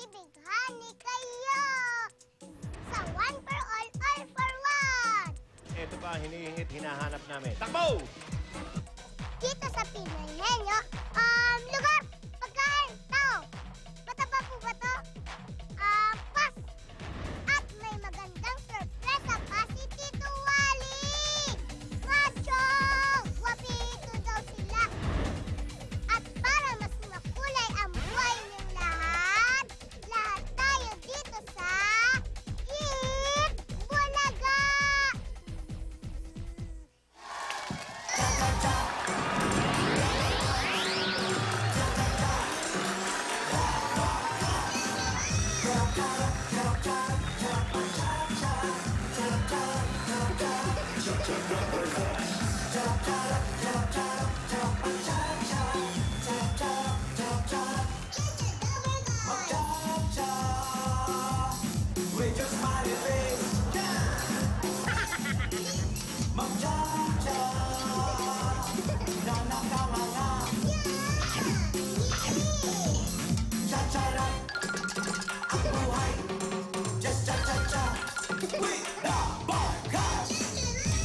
bibighani kayo sa one for all for one. Ito pa, hinihingit, hinahanap namin. Takbo! Dito sa Pinoy Henyo, lugar, pagkain, tao. Mataba po ba to? Pas. At may magandang sorpresa pa si Tito Wally. Macho! Wapito daw sila. At para mas makulay ang buhay ng lahat, lahat tayo dito sa Eat Bulaga!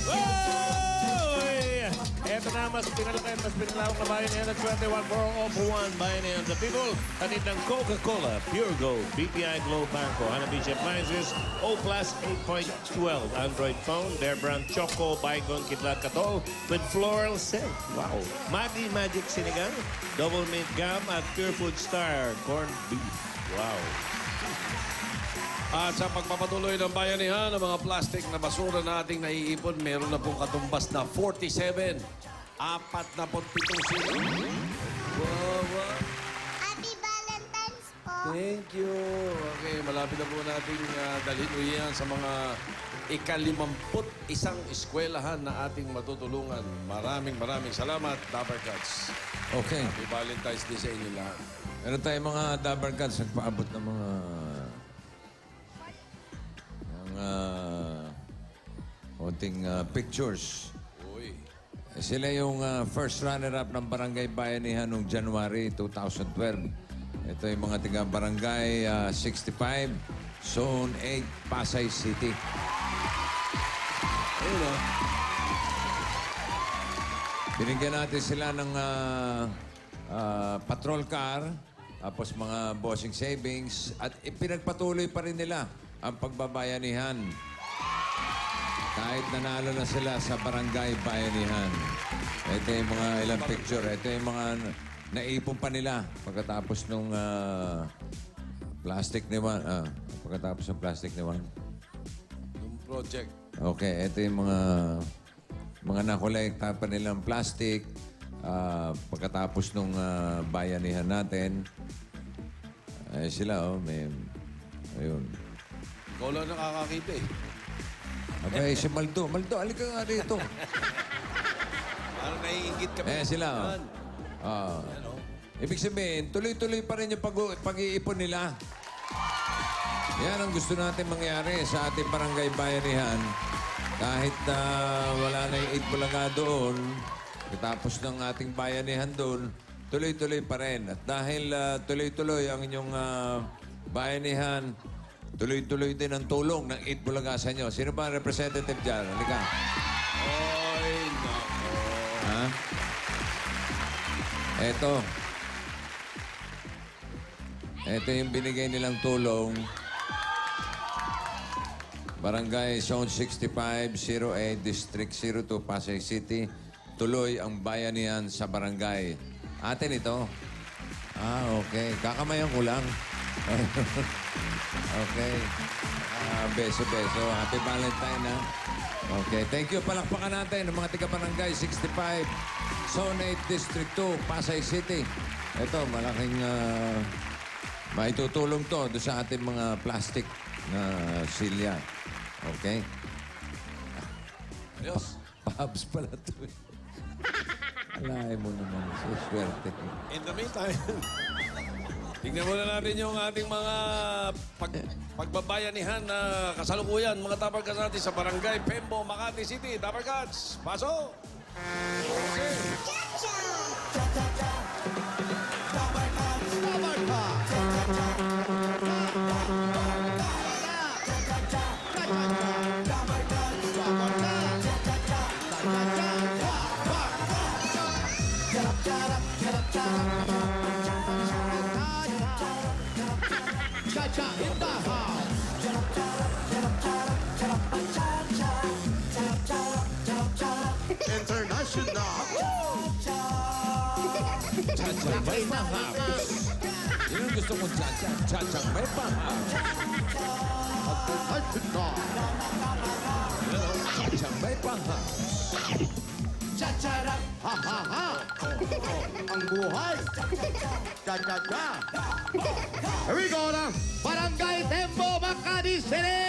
Oy! Eto na, mas pinalaki, mas pinalawak na bayan yan at 21 for all for one bayan yan. The people, atid ng Coca-Cola, Pure Gold, BPI Globe Banco, Hanabishi Appliances, O Plus 8.12 Android phone, their brand Choco, Bygone, Kidlat Katol with floral scent. Wow. Maggi Magic Sinigang, Double Mint Gum at Pure Food Star, corned beef. Wow. At sa pagpapatuloy ng bayanihan, ng mga plastic na basura na ating naiipon, meron na pong katumbas na 47. 47 sila. Wow. Happy Valentine's po! Thank you. Okay, malapit na po natin dalhin yan sa mga ika-51 eskwelahan na ating matutulungan. Maraming salamat, Dapper Cats. Okay. Happy Valentine's Day sa inyo lahat. Meron tayong mga Dabber Cats nagpaabot ng mga konting pictures. Uy. Sila yung first runner-up ng Barangay Bayanihan noong January 2012. Ito yung mga tiga-barangay 65, Zone 8, Pasay City. Ayun o. Binigyan natin sila ng patrol car, tapos mga bossing savings, at ipinagpatuloy pa rin nila ang pagbabayanihan. Kahit nanalo na sila sa Barangay Bayanihan. Ito yung mga ilang picture. Ito yung mga naipon pa nila pagkatapos nung plastic ni Juan. Pagkatapos ng plastic ni Juan. Yung project. Okay, ito yung mga nakolekta pa nilang plastic pagkatapos nung bayanihan natin. Ay sila, may... Ayun. Ikaw lang nakakakita eh. Okay, si Maldo. Maldo, alika nga dito. Parang naiingit kami. Sila, Yan. Yan, oh. Ibig sabihin, tuloy-tuloy pa rin yung pag-iipon nila. Yan ang gusto natin mangyari sa ating barangay bayanihan. Kahit wala na yung 8 Bulaga doon, tapos ng ating bayanihan doon, tuloy-tuloy pa rin. At dahil tuloy-tuloy ang inyong bayanihan, tuloy-tuloy din ang tulong ng 8 Bulaga sa inyo. Sino ba ang representative dyan? Halika. Oy, nako. Ha? Eto. Ito yung binigay nilang tulong. Barangay Zone 65, 08, District 02, Pasay City. Tuloy ang bayanihan sa barangay. Atin ito. Okay. Kakamayan ko lang. Okay. Beso-beso. Happy Valentine, ha? Okay. Thank you. Palakpakan natin ng mga tiga-barangay 65, Zone 8, District 2, Pasay City. Ito, malaking maitutulong to doon sa ating mga plastic na silya. Okay? Adios. Pabs pala to. Alay mo naman. So, swerte. In the meantime, tignan muna natin yung ating mga pagbabayanihan na kasalukuyan. Mga Dapper Cats natin sa Barangay Pembo, Makati City. Dapper Cats, pasok! Cha-cha! International. Cha-cha, may pahams. Yun ang gusto kong cha-cha. Cha-cha, may pahams. International. Cha-cha, may pahams. Chacharap. Ha ha ha. Ang buhay. Cha cha cha. Here we go na. Barangay Tembo Makati City.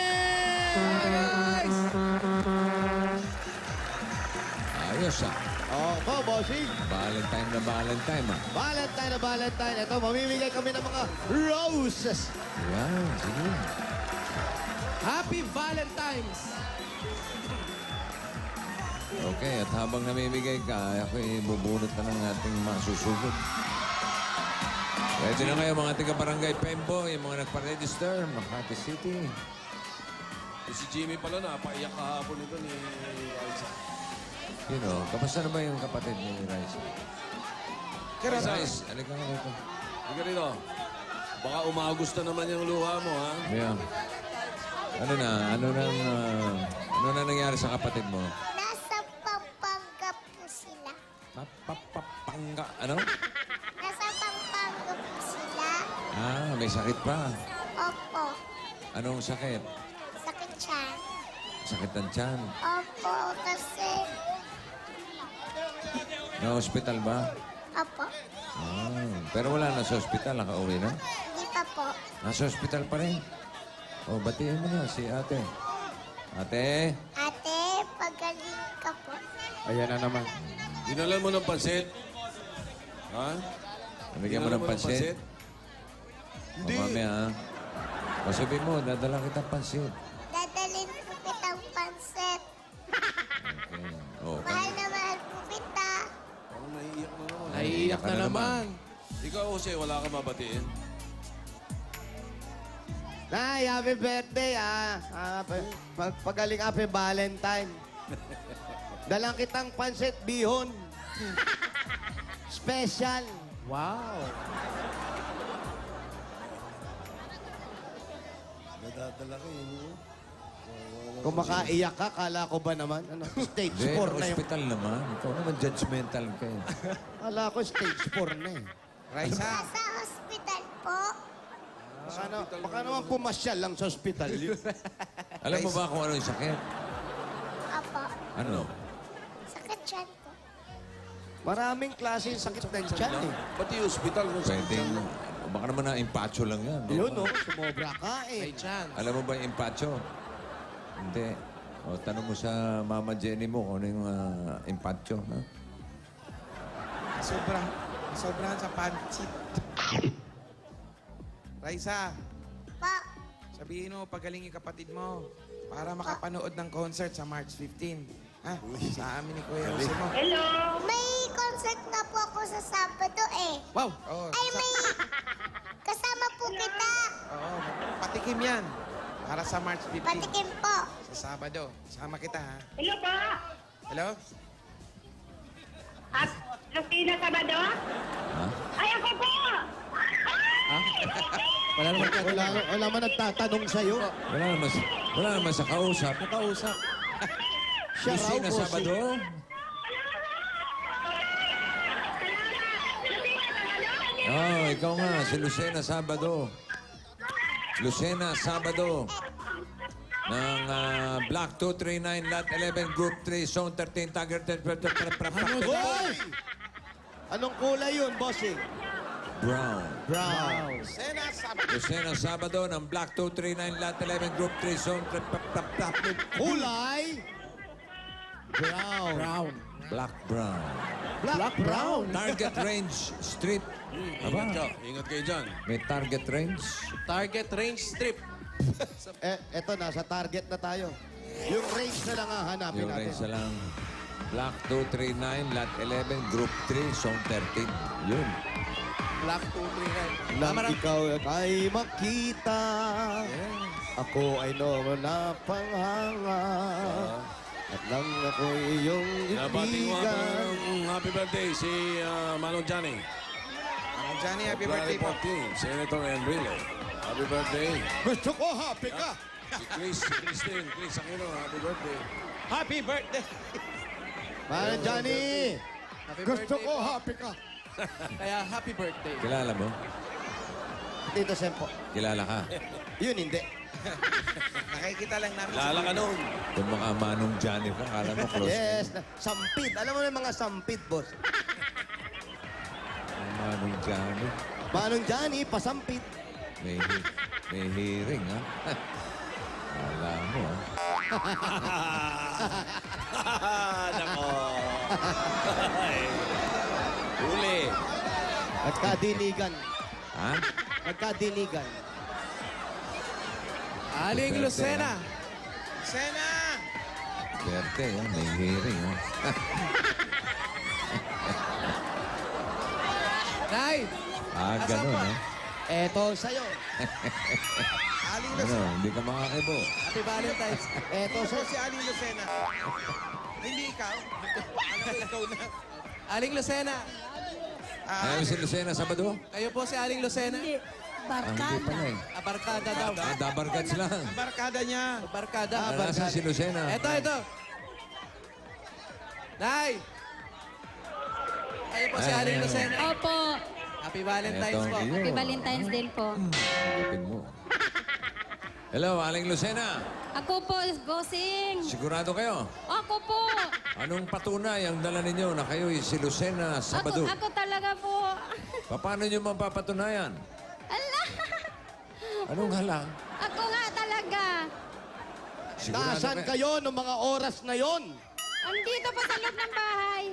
Ayos ah. Oh, bossing. Valentine na Valentine ah. Valentine na Valentine. Ito, mamimigay kami ng mga roses. Yan, sige. Happy Valentine's! Okay, at habang namimigay ka, ako'y bubunot na ng ating masusugod. Ready na kayo mga taga-barangay Pembo, yung mga nagpa-register, Makati City. Si Jimmy pala na, paiyak kahapon ito ni Raisa. You know, kamusta na ba yung kapatid ni Rice? Rice, alika nga rito. Hindi rito. Baka umagos na naman yung luha mo, ha? Yeah. Ano na nangyari sa kapatid mo? Nasa Pampanga po sila. Papapapanga, ano? Nasa Pampanga po sila. Ah, may sakit pa. Opo. Anong sakit? Sakit siya. Sakit ng tiyan. Opo, kasi... Na-hospital ba? Opo. Ah, pero wala na sa hospital, nakauwi na? Hindi pa po. Nasa hospital pa rin. O, batiin mo na si ate. Ate, Ate, pagaling ka po. Ayan na naman. Dinalan mo ng pansit? Ha? nabigyan mo ng pansit? Hindi. O, mamaya, ha? O, sabihin mo, dadala kitang pansit. Dadalhin po kitang pansit. Okay. O, Mahal na mahal po kita. Parang naiiyak na naman. Naiiyak ka na na naman. Ikaw, Jose, wala ka mabatiin? Nay, happy birthday, pagaling happy Valentine. Dalang kitang pansit bihon. Special. Wow! Nadadala ka yun. Kung makaiyak ka, kala ko ba naman? Ano? Stage Hindi, 4 na yung... hospital naman. Ikaw naman judgmental ka eh. Kala ko stage 4 na eh. Raisa! Nasa hospital po. Baka naman pumasyal lang sa hospital yun. Alam mo ba kung ano yung sakit? Opo. Ano? Sakit siyan po. Maraming klase yung sakit ng tiyan eh. Pati hospital kung saan Pwedeng, baka naman na impacho lang yan. no? Yun, no? Sumobra ka May eh. chance. Alam mo ba yung impacho? Hindi. O, tanong mo sa Mama Jenny mo kung ano yung impacho. Ha? Sobrang sa pansit. Raisa, Po. sabihin mo, pagaling yung kapatid mo para makapanood ng concert sa March 15. Ha? Sa amin ni Kuya Jose mo. May concert nga po ako sa Sabado eh. Wow! Oo, Ay, may kasama po kita. oo, patikim yan. Para sa March 15. Patikim po. Sa Sabado. Sama kita, ha? Hello po. Hello? At Lucina Sabado? Ha? Ay, ako po! Wala naman nagtatanong sa'yo. Wala naman sa kausap. Nakausap. Siya raw, Lucina bossing. Sabado? Oh, ikaw nga, si Lucena Sabado. Lucena Sabado. Ng Block 239, Lot 11, Group 3, Zone 13, Tiger 10, Hoy! Anong kulay yun, bossing? Brown. Brown. Lucena Sabado ng Block 239, Lot 11, Group 3, Zone 13, Kulay? Brown. Brown. Black Brown. Black brown. Target range strip. Ingat ka. Ingat kayo dyan. May target range. Target range strip. Eto, nasa target na tayo. Yung range na lang hanapin Yung natin. range na lang. Block 239, Lot 11, Group 3, Zone 13. Yun. Black 239. Nang ikaw ay makita, ako ay napanghanga. At nang ako iyong Nabati mo ibigan. ng happy birthday si Manong Johnny. Johnny, happy birthday po. 14, Senator Enrile. Happy birthday. Gusto ko happy ka. Si Chris Aquino, happy birthday. Happy birthday! Manang Johnny! Happy Gusto birthday ko po. happy ka. Kaya happy birthday. Kilala mo? Tito Sempo. Kilala ka? Yun, hindi. Nakikita lang namin. Lala ka noon. Kung mga manong Johnny ka, kala mo close. Yes. Sampid. Alam mo na yung mga sampid, boss. Mga manong Johnny. Manong Johnny, pasampid. May hearing, ha? Kala mo, ha? Nako. Huli. Nagkadiligan. Ha? Nagkadiligan. Aling Swerte, Lucena. Sena! Swerte, ha? May hearing, ha? Nay! Ah, Asan ganun, pa? ha? Eto sa'yo. Aling Ano, Lucena. hindi ka makakibo. Happy Valentine's. Eto Ito sa'yo. si Aling Lucena. Hindi ikaw. Alam ko ikaw na. Aling Lucena. Ayaw si Lucena Sabado? Kayo po si Aling Lucena. Ah, hindi pala, eh. Abarkada daw. Ah, dabarkats lang. Barkada niya. Barkada. Ah, nasa si Lucena? Ito. Nay! Kayo po si Ay, Aling ay, Lucena. Opo. Happy Valentine's Eto, po. iyo. Happy Valentine's din po. Kapit mo. Hello, Aling Lucena. Ako po, bossing. Sigurado kayo? Ako po. Anong patunay ang dala ninyo na kayo si Lucena Sabado? Ako talaga po. Paano nyo mapapatunayan? Ala. Anong hala? Ako nga talaga. Sigurado Nasaan kayo noong mga oras na yon? Andito po sa loob ng bahay.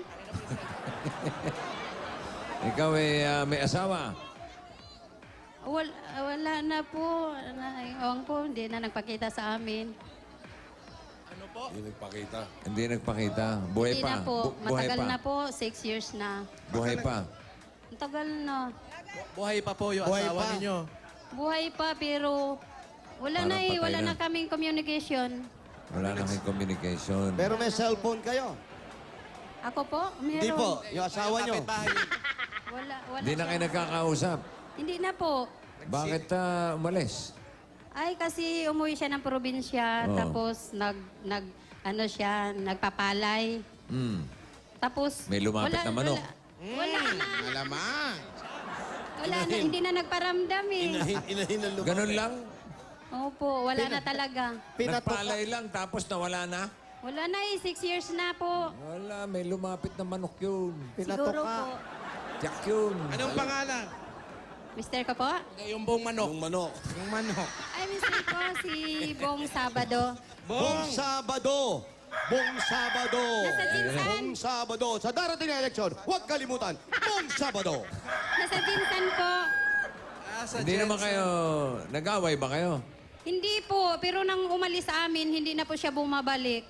Ikaw may asawa. Wala na po. Ewan po, hindi na nagpakita sa amin. Hindi nagpakita. Hindi nagpakita. Buhay Hindi pa. na po. Buhay Matagal pa. na po. 6 years na. Buhay pa. Ang tagal na. Buhay pa po yung Buhay asawa pa. ninyo. Buhay pa, pero wala Parang na eh. patay Wala na. na kaming communication. Wala na kayong communication. Pero may cellphone kayo. Ako po, meron. Hindi po. Yung asawa nyo. Kapitbahay. Wala Hindi na siya. kayo nagkakausap. Hindi na po. Bakit umalis? Ay, kasi umuwi siya ng probinsya, Oo. tapos ano siya, nagpapalay. Hmm. Tapos... May lumapit na manok. Wala na. Alamang. Wala na, hindi na nagparamdam eh. Ganun lang? Opo, wala na talaga. Nagpalay lang tapos nawala na? Wala na eh, 6 years na po. Wala, may lumapit na manok yun. Siguro po. Tiyak yun. Anong pangalan? Mister ko po? Yung buong manok. Yung manok. Yung manok. Ay, mister ko, si Bong Sabado. Buong Sabado. Buong Sabado. Nasa Jinsan. Buong Sabado. Sa darating na eleksyon, huwag kalimutan. Buong Sabado. Nasa Jinsan po. Hindi naman kayo, nag-away ba kayo? Hindi po, pero nang umalis sa amin, hindi na po siya bumabalik.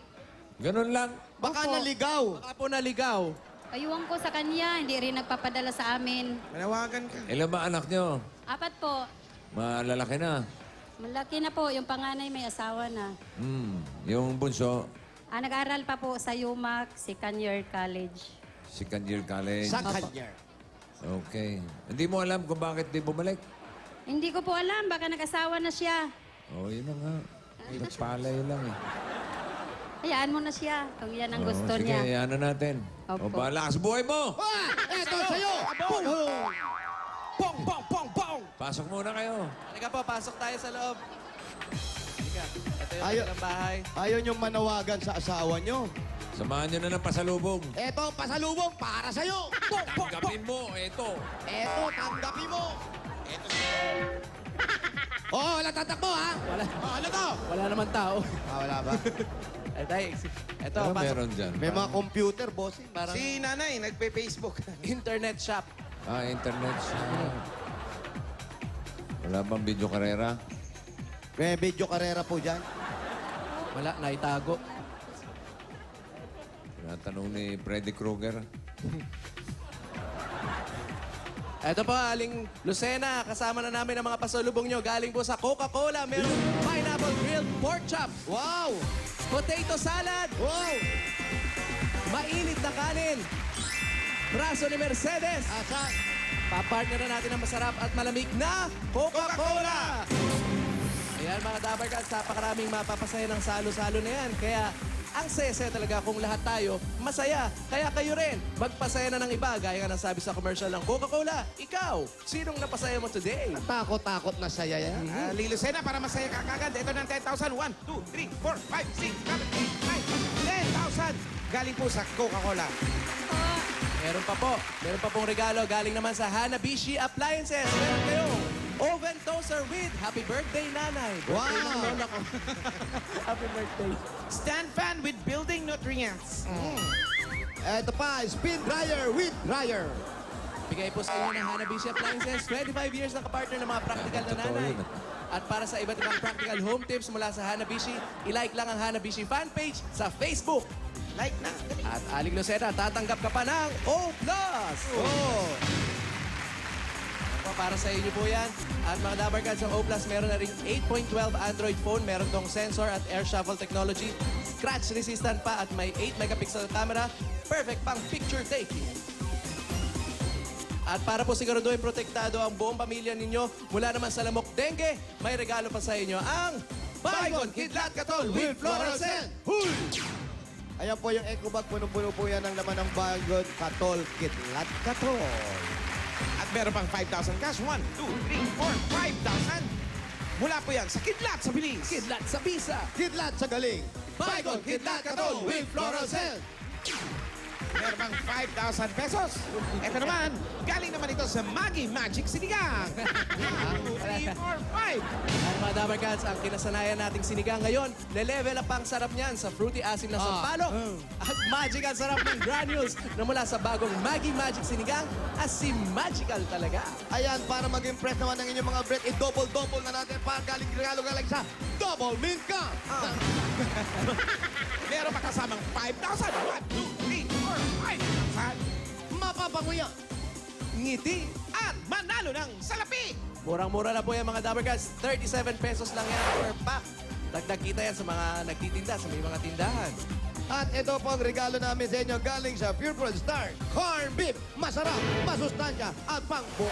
Ganun lang. Baka Opo. naligaw. Baka po naligaw. Ayuan ko sa kanya, hindi rin nagpapadala sa amin. Manawagan ka. Ilan ba anak nyo? 4 po. Malalaki na. Malaki na po, yung panganay may asawa na. Yung bunso, Nag-aaral pa po sa UMAC, second year college. second year college. Sa kanya. Okay. Hindi mo alam kung bakit di bumalik? Hindi ko po alam, baka nag-asawa na siya. Oh, yun na nga. Nagpalay lang eh. Hayaan mo na siya, kung yan ang Oo, gusto sige, niya. ano natin? Opo. O, balakas buhay mo! Eto sa'yo. Boom. Pong, pong, pong, pong! Pasok muna kayo. Halika po, pasok tayo sa loob. Halika, ito yung Ayaw. kanilang bahay. Ayaw niyong manawagan sa asawa niyo. Samahan nyo na ng pasalubong. Eto, pasalubong para sa'yo. Tanggapin mo, eto. Eto, tanggapin mo. Eto sa'yo. Oo, wala tatakbo, ha? Wala. Ano to? Wala naman tao. Wala ba? Ay, tayo. Ito, Ano pasok. meron dyan? May mga computer, bossing. Parang Si nanay, nagpe-Facebook. internet shop. Internet siya. Wala bang video karera? May video karera po dyan. Wala, naitago. Tinatanong ni Freddy Krueger. Ito po, Aling Lucena. Kasama na namin ang mga pasalubong nyo. Galing po sa Coca-Cola. Meron pineapple grilled pork chop, Wow! potato salad, Wow! mainit na kanin, braso ni Mercedes. Asa? Papartner na natin ang masarap at malamig na Coca-Cola! Ayan mga Dabarkats, napakaraming mapapasaya ng salo-salo na yan. Kaya Ang saya-saya talaga kung lahat tayo masaya. Kaya kayo rin, magpasaya na ng iba. Gaya nga ng sabi sa commercial ng Coca-Cola. Ikaw, sinong napasaya mo today? Takot-takot na saya yan. Ali Lucena, para masaya ka kagad. Ito ng 10,000. 1, 2, 3, 4, 5, 6, 7, 8, 9, 10,000. Galing po sa Coca-Cola. Meron pa pong regalo galing naman sa Hanabishi Appliances. Meron kayong oven toaster with happy birthday, nanay. Birthday ng lola ko. Happy birthday. Stand fan with building nutrients. Ito pa, spin dryer with dryer. Bigay po sa inyo ng Hanabishi Appliances. 25 years na kapartner ng mga practical na Totoo nanay. yun. At para sa iba't ibang practical home tips mula sa Hanabishi, i-like lang ang Hanabishi fan page sa Facebook. Like na. At Aling Lucena, tatanggap ka pa ng O+. Oh! Para sa inyo po yan. At mga Dabarkads, ang O+, meron na rin 8.12 Android phone. Meron tong sensor at air shuffle technology. Scratch resistant pa at may 8 megapixel camera. Perfect pang picture taking. At para po siguraduhin protektado ang buong pamilya ninyo mula naman sa lamok dengue, may regalo pa sa inyo ang Baygon Kidlat Katol with Floral Scent. Ayan po yung eco bag. Punong-puno po yan ng laman ng Baygon Katol Kidlat Katol. At meron pang 5,000 cash. 1, 2, 3, 4, 5,000. Mula po yan sa Kidlat sa bilis. Kidlat sa bisa. Kidlat sa galing. Baygon Kidlat Katol with Floral Scent. Meron pang 5,000 pesos. Ito naman, galing naman ito sa Maggie Magic Sinigang. 1, 2, 3, 4, 5. At mga Dabarkads, ang kinasanayan nating sinigang ngayon, le-level up ang sarap niyan sa fruity asim na sampalok at magic ang sarap ng granules na mula sa bagong Maggie Magic Sinigang, asim magical talaga. Ayan, para mag-impress naman ng inyong mga bread, i-double-double na natin pa galing regalo galing sa Double Mint Ka. Meron pa kasamang 5,000. 1, 2, 3, 4, 5,000. Mapapanguya. Ngiti. At manalo ng salapi. Murang-mura na po yan mga Dabarkads. 37 pesos lang yan per pack. Dagdag kita yan sa mga nagtitinda, sa may mga tindahan. At ito po ang regalo namin sa inyo galing sa Pure Gold Star. Corn beef, masarap, masustansya, at pang buong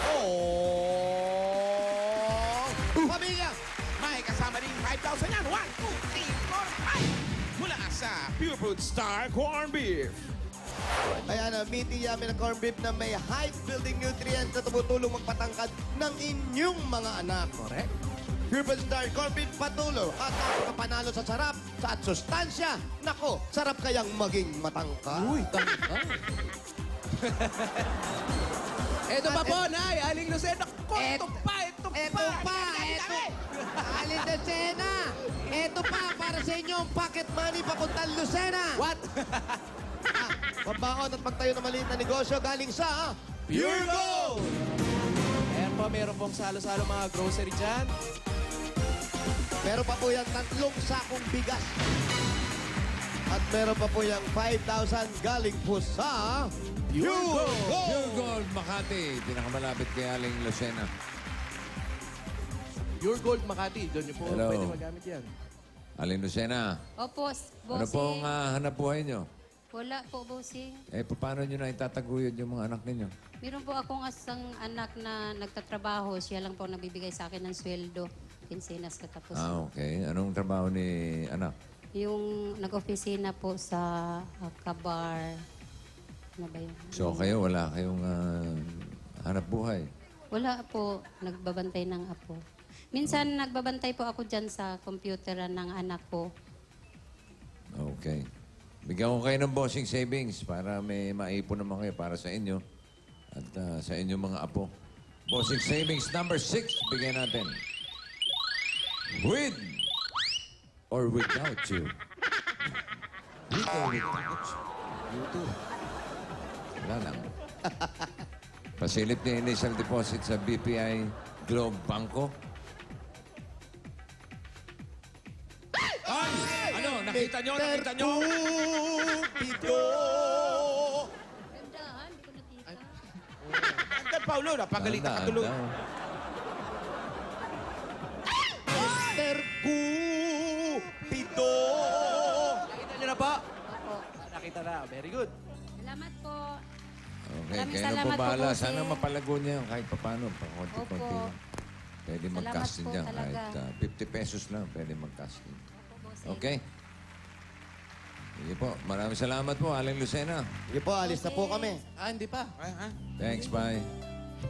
pamilya. May kasama rin 5,000 yan. 1, 2, 3, 4, 5. Mula sa Pure Food Star Corn Beef. Ayan, meaty yummy na corn beef na may high building nutrients na tumutulong magpatangkad ng inyong mga anak. Correct? Pure Food Star Corn Beef patulo at nakakapanalo sa sarap at sustansya. Nako, sarap kayang maging matangkad. Uy, tangka. Ito pa po, Nay. Aling Lucena. Ito pa. Alin na Lucena. Ito pa, para sa inyo ang pocket money papuntang Lucena. What? Pambaon at pagtayo ng maliit na negosyo galing sa Pure Gold! Ayan po, meron pong salo-salo mga grocery dyan. Meron pa po yung 3 sakong bigas. At meron pa po yung 5,000 galing po sa Pure Gold. Pure Gold Makati, pinakamalapit kay Aling Lucena. Pure Gold Makati. Doon niyo po Hello. pwede magamit yan. Aling Lucena, Opo, bossing. ano pong hanap buhay nyo? Wala po, bossing. Paano nyo na itataguyod yung mga anak ninyo? Meron po akong asang anak na nagtatrabaho. Siya lang po nabibigay sa akin ng sweldo. Kinsinas katapos. Okay. Anong trabaho ni anak? Yung nag-opisina po sa Kabar. Ano ba yun? So kayo, wala kayong hanap buhay? Wala po. Nagbabantay ng apo. Minsan nagbabantay po ako dyan sa computeran ng anak ko. Okay. Bigyan ko kayo ng bossing savings para may maipon naman kayo para sa inyo at sa inyong mga apo. Bossing savings number 6, bigyan natin. With or without you? With or without you? You too. Wala lang. Pasilip niya initial deposit sa BPI Globe Banco. Nakita nyo? Pito! Ganda, hindi ko nakita. Hanggang Paulo, napagaling na katulog. Pito! Nakita niyo na po? Opo. Nakita na. Very good. Salamat po. Okay, Maraming kayo na po salamat po, bahala. bossing. Sana mapalago niya kahit papano, pang konti-konti Opo. lang. Pwede Salamat mag-casting po dyan. talaga. Kahit 50 pesos lang, pwede mag-casting. Opo, bossing. Okay? Sige po. Maraming salamat po, Aling Lucena. Sige po, alis na po kami. Hindi pa. Thanks, bye.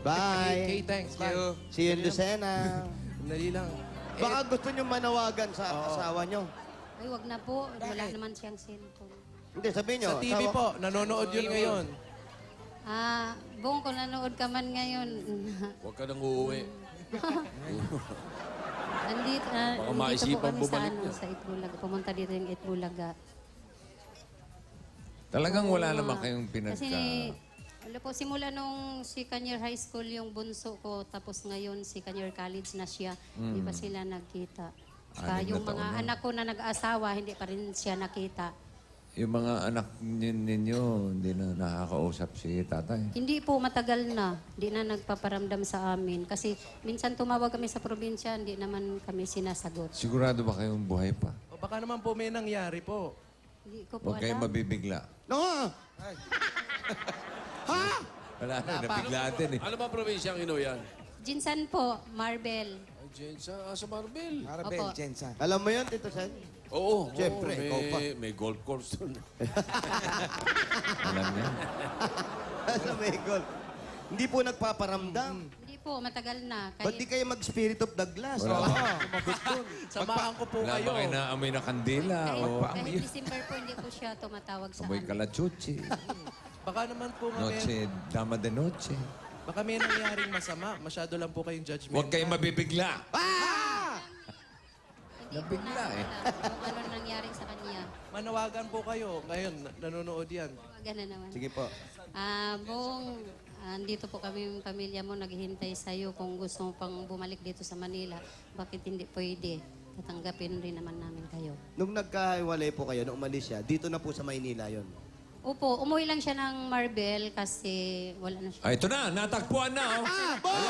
Bye. Okay, thanks. Bye. See you in Lucena. Dali lang. Baka gusto nyo manawagan sa asawa nyo. Ay, wag na po. Wala naman siyang cellphone. Hindi, sabihin nyo. Sa TV po, nanonood yun ngayon. Bong, kung nanood ka man ngayon, Huwag ka nang uuwi. nandito po maisipan kami sa, bumalik niya. sa Itbulaga. Pumunta dito yung Itbulaga. Talagang wala naman kayong Kasi, pinagka... wala po, simula nung second year high school yung bunso ko, tapos ngayon second year college na siya, hindi pa sila nagkita. Saka 6 na yung taon mga na. anak ko na nag-asawa, hindi pa rin siya nakita. Yung mga anak ninyo, hindi na nakakausap si tatay. Hindi po, matagal na. Hindi na nagpaparamdam sa amin. Kasi minsan tumawag kami sa probinsya, hindi naman kami sinasagot. Sigurado ba kayong buhay pa? O baka naman po may nangyari po. Hindi ko po Huwag kayong alam. mabibigla. No! Ha? Wala na, nabiglaan din eh. Ano ba probinsyang Inuyan? Jinsan po, Marbel. Diyan sa Marbel. Opo. Alam mo yun, Tito Sen? Oo. Siyempre, ikaw pa. May golf course doon. Alam niya. Sa may goal. Hindi po nagpaparamdam. Hindi po, matagal na. Ba't di kayo mag-spirit of the glass? Samahan ko po Wala kayo. ba kayo na amoy na kandila o Kahit December po, hindi po siya tumatawag sa amoy amin. kalachuchi? Baka naman po Noche, dama de noche. baka may nangyaring masama. Masyado lang po kayong judgment. Huwag kayong mabibigla. Hindi po Nabigla namin eh. alam kung ano nangyari sa kanya. Manawagan po kayo. Ngayon, nanonood yan. Tawagan na naman. Sige po. Bong, andito po kami yung pamilya mo, naghihintay sa'yo kung gusto mo pang bumalik dito sa Manila. Bakit hindi pwede? Tatanggapin rin naman namin kayo. Nung nagkahiwalay po kayo, nung umalis siya, dito na po sa Maynila yon. Opo, umuwi lang siya ng Marbel kasi wala na siya. Ay, ito na. Natagpuan na, oh. Bong!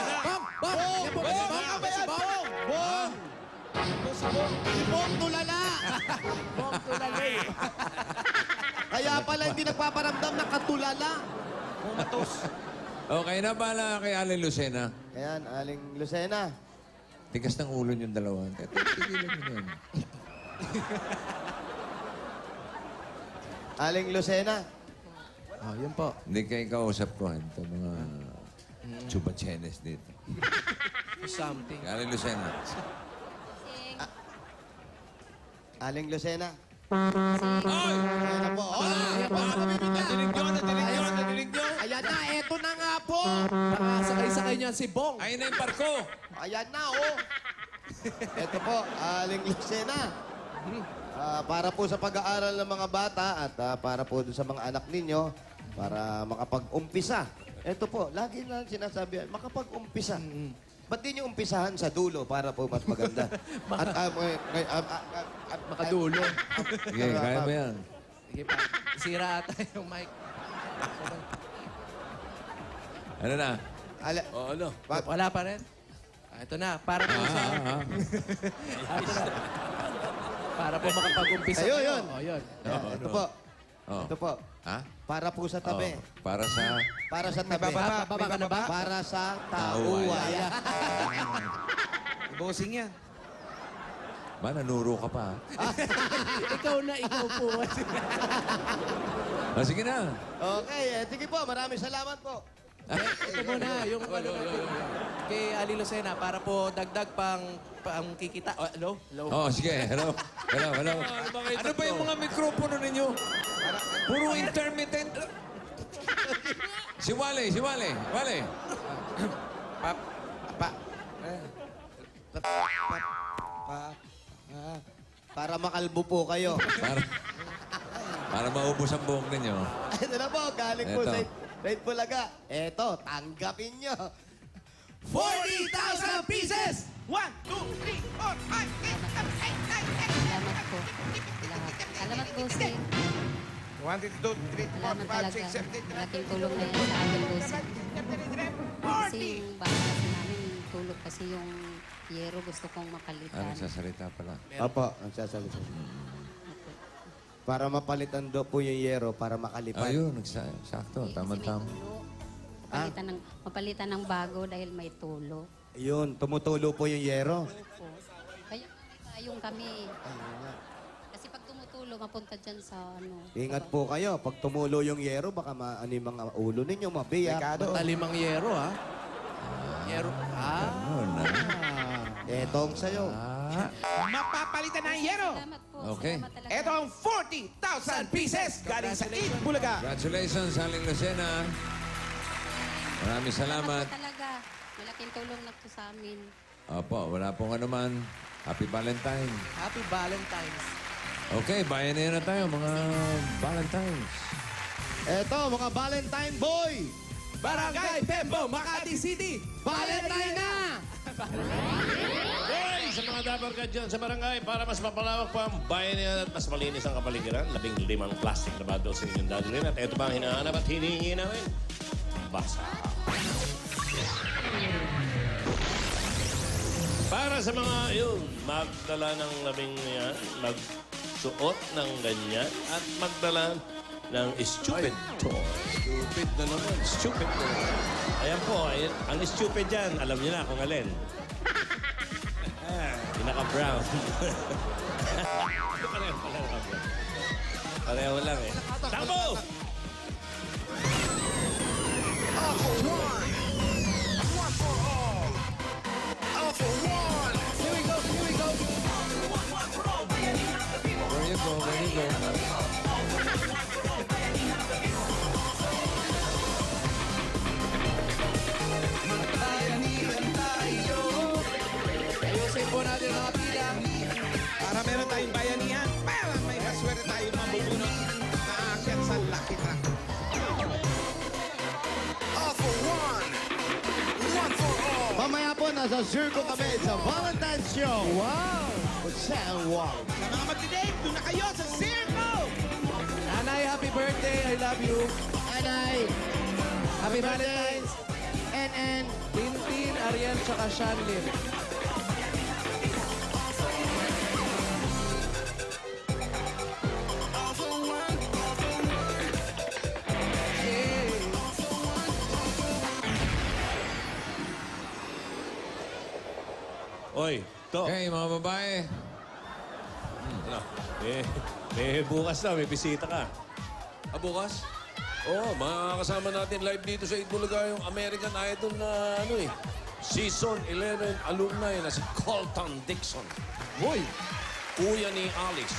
Si Bong tulala! Bong tulala eh. Kaya pala hindi nagpaparamdam ng katulala. Okay na pala kay Aling Lucena. Ayan, Aling Lucena. Tigas ng ulo yung dalawa. Tigilan nyo na yun. Aling Lucena. Oh, yun po. Hindi kayo kausap ko. Ito mga chubachenes dito. Something. Aling Lucena. Aling Lucena. Ay! Ayan na po. Oh, Nadinig nyo. ayan na, eto na nga po. Nakasakay-sakay niyan si Bong. Ayun na yung barko. Ayan na, oh. Eto po, Aling Lucena. Para po sa pag-aaral ng mga bata at para po dun sa mga anak ninyo, para makapag-umpisa. Eto po, lagi na sinasabi, makapag-umpisa. Ba't di nyo umpisahan sa dulo para po mas maganda? Makadulo. Sige, kaya mo yan. Sige pa. Sira ata yung mic. Ano na? O ano? Wala pa rin? Ito na. Para po sa... Ito na. Para po makapag-umpisa Ayun, kayo. yun. Oh, yun. Ito po. Oh. Ito po. Ha? Para po sa tabi. Oh, para sa... Para sa tabi. Bababa ka na ba? Para sa tauwaya. Bossing yan. Ba, nanuro ka pa. Ikaw po. Sige na. Okay, sige po. Maraming salamat po. Ito muna, yung ano natin. Kay Ali Lucena, para po dagdag pang kikita. Hello? Oh, sige. Hello. Hello. Ano ba yung mga mikropono ninyo? Puro intermittent. Si Wale. Wale. Para makalbo po kayo. Para maubos ang buhok ninyo. Ito na po, galing po Eto. sa Red Bulaga. Eto, tanggapin nyo. 40,000 pieces! 1, 2, 3, 4, 5, 6, 7, 8, 9, 10. Salamat po. Lahat. Salamat po, Sir. 1, 2, 3, 4, Salamat 5, talaga. 6, 7, 8, 9, Malaking tulong na yan sa amin, boss. Kasi yung bahay kasi namin, tulog kasi yung yero gusto kong mapalitan. Nagsasalita pala. Opo, ang sasalita. Para mapalitan do po yung yero, para makalipan. Ayun, sakto. Kasi Tama-tama. may tulo. Mapalitan ng bago dahil may tulo. Ayun, tumutulo po yung yero. Po. Kaya may payong kami. Kasi pag tumutulo ulo, mapunta dyan sa ano. Ingat po kayo. Pag tumulo yung yero, baka ano yung mga ulo ninyo, mabiyak. Talimang yero, ha? Yero. Ano na? Etong sa'yo. Mapapalitan ng yero. Salamat po. Okay. Salamat talaga. Ito ang 40,000 pieces galing sa Eat Bulaga. Congratulations, Aling Lucena. Maraming salamat. po talaga. Malaking tulong na to sa amin. Opo, wala pong anuman. Happy Valentine. Happy Valentine's. Okay, bayan na tayo, mga Valentines. Eto, mga Valentine Boy! Barangay Pembo, Makati City. Valentine na! Hoy! Sa mga dabar ka dyan sa barangay, para mas mapalawak pa ang bayanihan at mas malinis ang kapaligiran, 15 plastic na bottle sa inyong dadalhin. At ito ba ang hinahanap at hinihingi namin? Basa. Para sa mga yun, magdala ng labing yan, magsuot ng ganyan, at magdala ng stupid toy. Stupid na naman. Stupid toy. Ayan po, ayan, ang stupid dyan, alam niyo na kung alin. Pinaka-brown. Pareho lang eh. Tambo! There you go, there you go. Ayusin po natin ang mga pila. Para meron tayong bayanihan, para may maswerte tayong mabubunot na aakyat sa Lucky Truck. Mamaya po, nasa circle kami sa Valentine's Show. Wow! San Juan. Sa mga magdi-date, doon na kayo sa Circle! Nanay, happy birthday. I love you. Anay! Happy Valentine's. NN! Tintin, Ariel, tsaka Shanlin. Oy, to. Okay, mga babae. Ano? Bukas na, may bisita ka. Bukas? Oo, makakasama natin live dito sa Itbulaga yung American Idol na Season 11 alumni na si Colton Dixon. Hoy! Kuya ni Alice.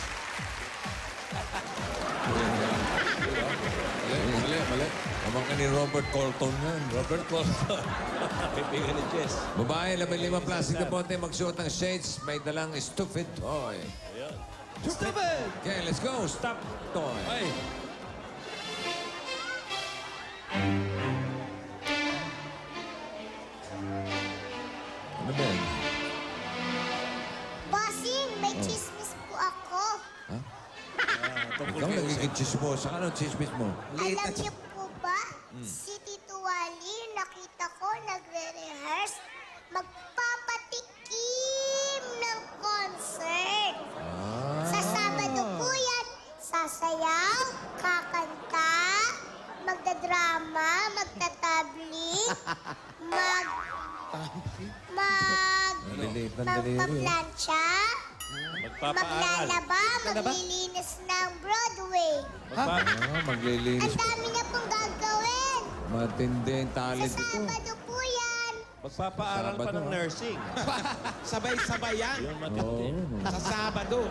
Mali. Kamang ka ni Robert Colton yan. Robert Colton. Pipigan ni Jess. Babae, 15 plastic na ponte, magsuot ng shades, may dalang stupid toy. Ayan. Stupid! Okay, let's go. Stop toy. Ay, Ano ba yan? Bossing, may chismis po ako. Ikaw nagiging-chismosa ka. Ano chismis mo? Alam niyo po ba, si Tito Wally, nakita ko nagre-rehearse, magpapatikim ng concert. Sa Sabado po yan, sasayaw, kakanta, magdadrama, magtatabling, Maliliit ng daliri. magpaplansya, magpapaaral. maglalaba, maglilinis ng Broadway. Maglilinis. Ang dami na pong gagawin. Matindi ang Sa talent ito. Sabado po yan. Magpapaaral pa Sabado, ng ah. nursing. Sabay-sabay yan. Yung matindi. Sa Sabado.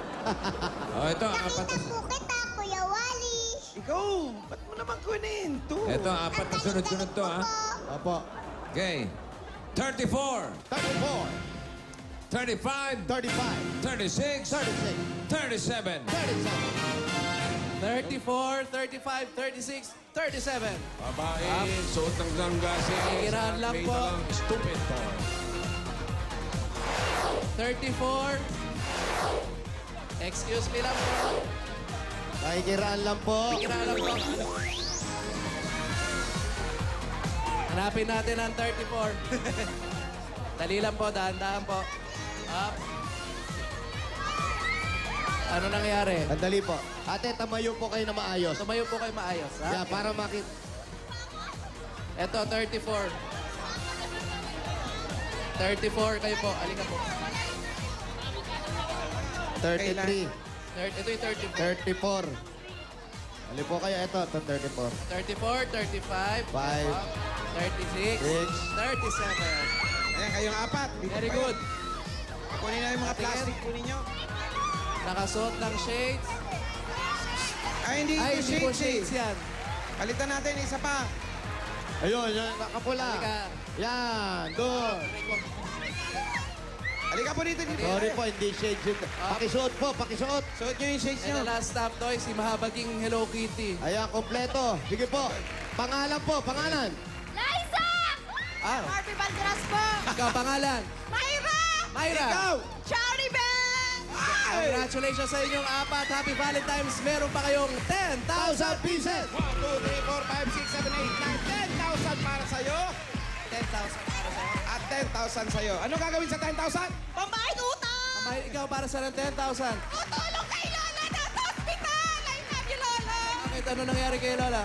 Oh, ito, apat Nakita po kita, Kuya Wally. Ikaw, ba't mo naman kunin to? Ito, apat na sunod-sunod to, ha? Opo. Okay. 34, 34, 35, 35, 36, 36, 37. 37. 34, 35, 36, 37. Babae, suot ng ganggasin. Pakikirahan lang May po. dalang stupid toy. 34. Excuse me lang po. Nakikiraan lang po. Pakikirahan lang po. Hanapin natin ang 34. Dali lang po, dahan-dahan po. Up. Ano nangyari? Andali po. Ate, tamayo po kayo na maayos. Tumayo po kayo maayos, ha? Yeah, para makita. Ito, 34. 34 kayo po. Alika po. 33. Ito yung 34. 34. Ali po kayo. Ito, 34. 34, 35, 36, 37. Ayan, kayong apat. Dito Very kayo. good. Kunin na yung mga plastic. Kunin nyo. Nakasuot ng shades. Ay, hindi Ay, ito hindi po shades. shades yan. Palitan natin, isa pa. Ayun, yun, nakapula. Halika. Yan, doon. Halika po dito. Sorry po, hindi shades yun. Pakisuot po, pakisuot. Suot nyo yung shades And nyo. the last stop toy, si Mahabaging Hello Kitty. Ayan, kompleto. Sige po. Pangalan po, pangalan. Liza! Ah, Barbie Balderas po! ikaw pangalan. Myra! Myra. Ikaw! Charlie Ben! Congratulations sa inyong apat. Happy Valentine's. Meron pa kayong 10,000 pieces. 1, 2, 3, 4, 5, 6, 7, 8, 9, 10,000 para sa'yo. 10,000 para sa'yo. At 10,000 sa'yo. Ano gagawin sa 10,000? Pambayad utang! Amay, ikaw para sa ng 10,000. Tutulong kay Lola na sa ospital! I love you, Lola! Bakit? Ano nangyari kay Lola?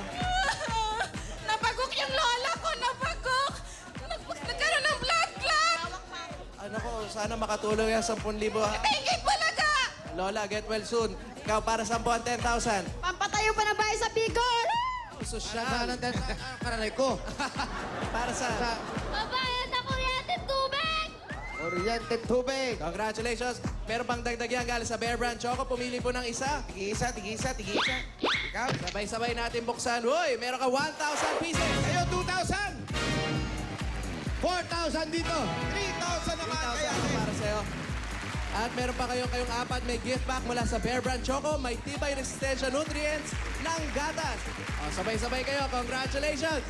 Napagok yung lola ko! Napagok! Nagkaroon ng blood clot! Ano ko, sana makatulong yan 10,000. ha? Tingin balaga! Lola, get well soon. Ikaw para sa 10,000. Pampatayo pa ng bahay sa Bicol! Sosyal. Karanay ko. Para sa... Babayad na kuryente tubig! Oriented tubig. Congratulations. Meron pang dagdag yan galing sa Bear Brand Choco. Pumili po ng isa. Tigisa, tigisa, tigisa. Ikaw? Sabay-sabay natin buksan. Uy, meron ka 1,000 pieces. Kayo, 2,000! 4,000 dito. 3,000 naman 3,000 kaya. para sa'yo. At meron pa kayong apat. May gift pack mula sa Bear Brand Choco. May tibay resistensya nutrients ng gatas. O, sabay-sabay kayo. Congratulations.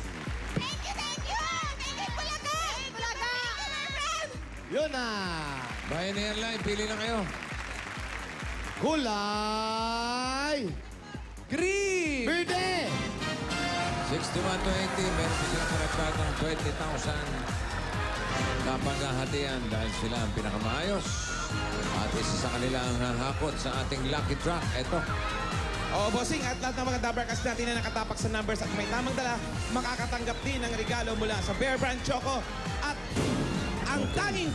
Thank you, thank you! Tingin balaga! Balaga! My friend! Yun na. Bayanihan Line, pili na kayo. Kulay. Green! Verde. 61 to 80, meron silang karagdagang 20,000 na paghahatian dahil sila ang pinakamaayos. At isa sa kanila ang hahakot sa ating lucky track. Ito. Oo, bossing, at lahat ng mga Dabarkas natin na nakatapak sa numbers at may tamang dala, makakatanggap din ng regalo mula sa Bear Brand Choco at ang tanging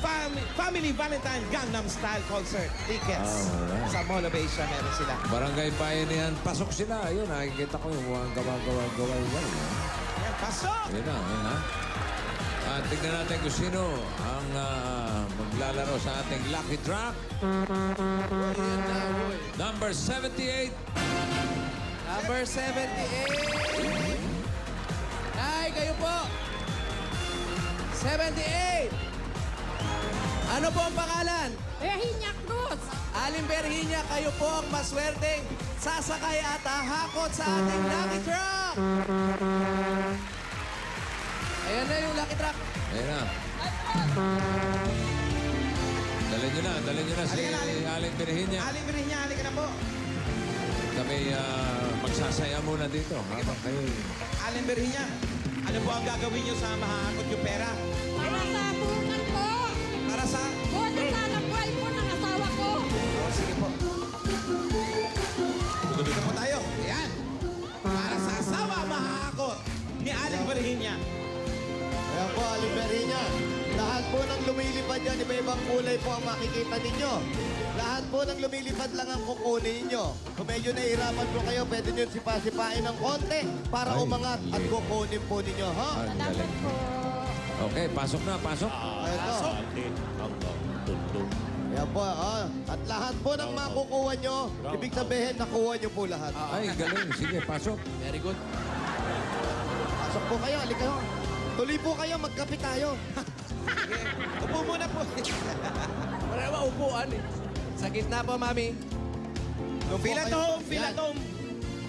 Family Valentine Gangnam Style Concert tickets. Alright. Sa Mall of Asia meron sila. Barangay Bayanihan, pasok sila. Ayun, nakikita ko yung mga gawa-gawa. Ayan, pasok! Ayun na, ayun na. At tignan natin kung sino ang maglalaro sa ating lucky track. Number 78. Number 78. Ay, kayo po. 78. Ano po ang pangalan? Virginia Cruz! Aling Berhinya, kayo po ang maswerteng sasakay at hahakot sa ating lucky truck. Ayan na yung lucky truck. Ayun na. Dalhin nyo na si Halika na, Aling Virginia. Aling Virginia, halika na po. Kami magsasaya muna dito. Habang kayo. Aling Virginia, ano po ang gagawin nyo sa mahakot yung pera? Para sa bukan ko! Para sa... Buwan na sana buhay po ng asawa ko! Oh, sige po. Dito po tayo. Ayan. Para sa asawa mahakot ni Aling Virginia. Ayan po, Aliberina. Lahat po ng lumilipad yan, iba-ibang kulay po ang makikita ninyo. Lahat po ng lumilipad lang ang kukunin ninyo. Kung medyo nahihirapan po kayo, pwede nyo sipa-sipain ng konti para Ay, umangat at kukunin po ninyo, ha? Ang galing. Okay, pasok na, pasok. Ito. Atin hanggang tundong. Ayan po, ha? At lahat po ng makukuha nyo, ibig sabihin, nakuha nyo po lahat. Ay, galing. Sige, pasok. Very good. Pasok po kayo, halika ho. Tuloy po kayo, magkape tayo. Sige. Upo muna po. Wala naman upuan eh. Sa gitna po, mami. Fila to home, fila Yan. to home.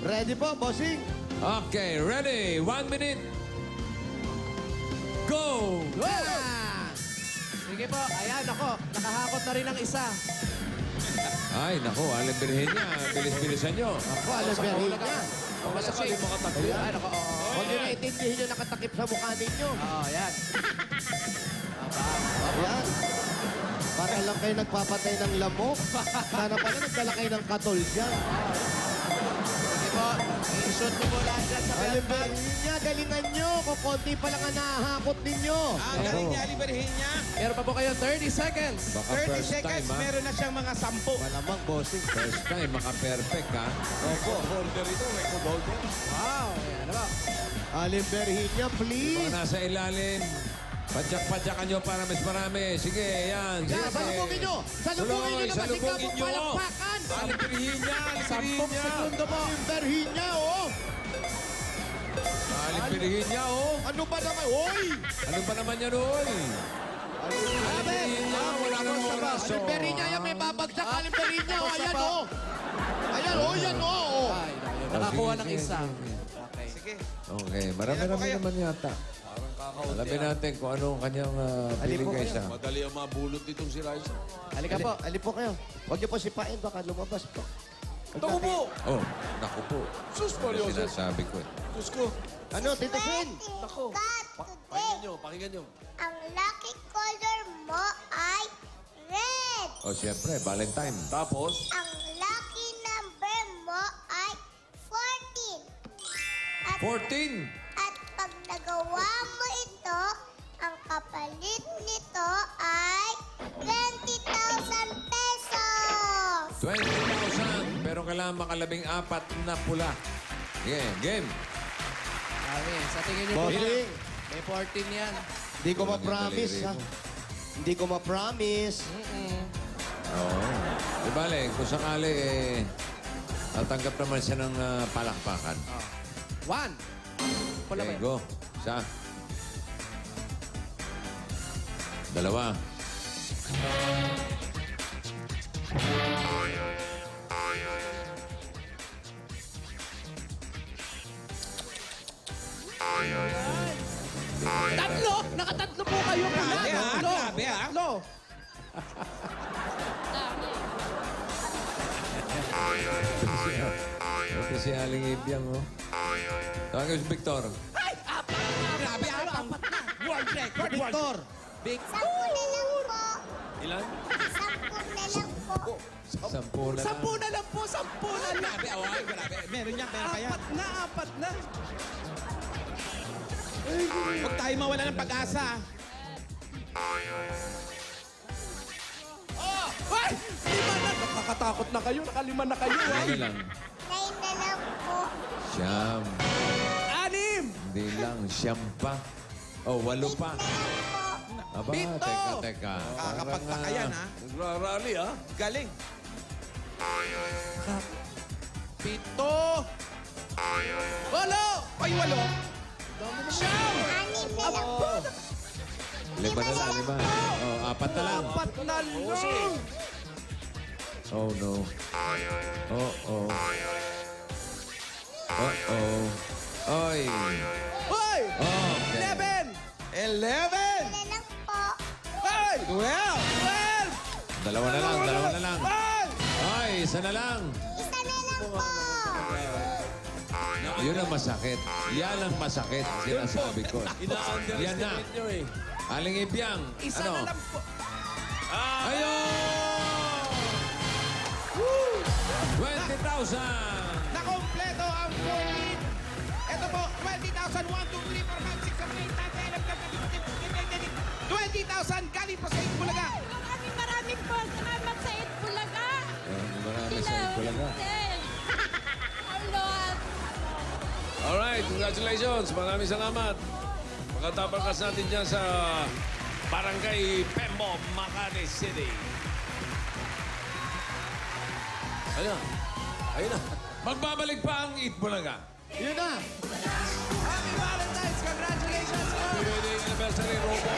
Ready po, bossing? Okay, ready. 1 minute. Go! Go! Sige po. Ayan, ako. Nakahakot na rin ang isa. Ay, naku, Aling Virginia. Bilis-bilisan nyo. Ako, Aliberina. Wala siya. Ay, ako. Huwag nyo naiintindihin nyo nakatakip sa mukha ninyo. Oo, yan. Ayan. Para lang kayo nagpapatay ng lamok. Sana pala nagdala kayo ng katol dyan. Sige po. I-shoot mo po lahat dyan sa Aliberhinya, galingan nyo. Kung konti pa lang ang nahahakot ninyo. Ang galing ni Aliberhinya. Meron pa po kayo 30 seconds. Baka 30 first seconds, time, ha? meron na siyang mga 10. Malamang, bossing. First time, maka-perfect, ha? Opo. Holder ito, record holder. Wow, ayan na ba? Aliberhinya, Mga please. nasa ilalim. Padyak-padyakan nyo para mas marami. Sige, yan. Yan, salubungin nyo. Salubungin nyo na masigap salubungin ang nyo. palakpakan. Aliberhinya, 10 Aliberhinya. segundo po. Aliberhinya, oh. Aliberhinya, oh. Ano ba naman? Hoy! Ano ba naman yan, oy? Aliberhinya, wala nang oras, oh. Aliberhinya, yan may babagsak. Aliberhinya, oh. Ayan, oh. Ayan, oh. Yan, oh. Ay, nakakuha ng Sige, isa. sige, sige. Okay. Sige. Okay, marami-rami naman yata. Alamin natin kung ano ang kanyang feeling kay isa. Madali ang mabulot nitong si Raisa. Halika po. Ali po kayo. Huwag niyo po sipain, baka lumabas po. Ito po! Oh, naku po. Sus, Ano Mario. sinasabi ko eh. Diyos ko. Ano, Tito Sen? Ako. God, today, Pakinggan nyo, pakinggan nyo. ang lucky color mo ay red. O siyempre, Valentine. Tapos, Ang lucky number mo ay 14. 14! At pag nagawa mo ito, ang kapalit nito ay 20,000 pesos. 20,000! Pero kailangan makalabing-4 na pula. Yeah, game. Okay, sa tingin niyo po, Bossing, may 14 yan. hindi ko ma-promise, ha? Hindi ko ma-promise. Oo. Di bale, kung sakali, tatanggap naman siya ng palakpakan. 1. Pula ba Okay, yun? go. Isa. Dalawa. Tatlo! Nakatatlo po kayo. Grabe, ha? Tatlo. Grabe, ha? Tatlo. Ito si Aling Ibiang, oh. Tawagin si Victor. Ay! Apat na! Grabe, apat na! World record! Victor! Big... 10 na lang po. ilan? 10 na lang po. 10 na lang. 10 na lang po! 10 na lang! Grabe, away, grabe. Meron yan, pera pa yan. Apat na! Huwag tayo mawala ng pag-asa. Ay! 5 na! Nakakatakot na kayo. Nakalima na kayo. Ano Ay! lang? 9 na lang po. Siyam. 6! Hindi lang. Siyam pa. Oh, 8 pa. Aba, Pito! teka. Kakapagpakayan, ha? Nagrarally, ha? Galing. 7! 8! Ay, 8. Siyam! 6 na lang po. 5 na lang, 5. Oh, 4 na lang. 4 na lang! Oh, no. Oh. Oy. Hoy! Okay. 11. Na lang po. Ay! 12. 12! Dalawa na lang. Ay, isa na lang. Isa na lang po. Yun ang masakit. Yan ang masakit. Sinasabi ko. Yan na. Ina-underestimate nyo, eh. Aling Ibiang. Isa Ano? na lang po. Ayun! 20,000! Nakompleto ang 14. Ito po, 20,000. 1, 2, 3, 4, 5, 6, 7, 8, 9, 10, 11, 20,000 galing po sa Itbulaga. Maraming po salamat sa Itbulaga. Marami sa Itbulaga. Lord. Alright, congratulations. Maraming salamat. Makatapakas natin dyan sa Barangay Pembo, Makati City. Ayun. Ayun na. Magbabalik pa ang Itbulaga. Yun na! Happy Valentine's! Congratulations! Happy wedding anniversary, Robo.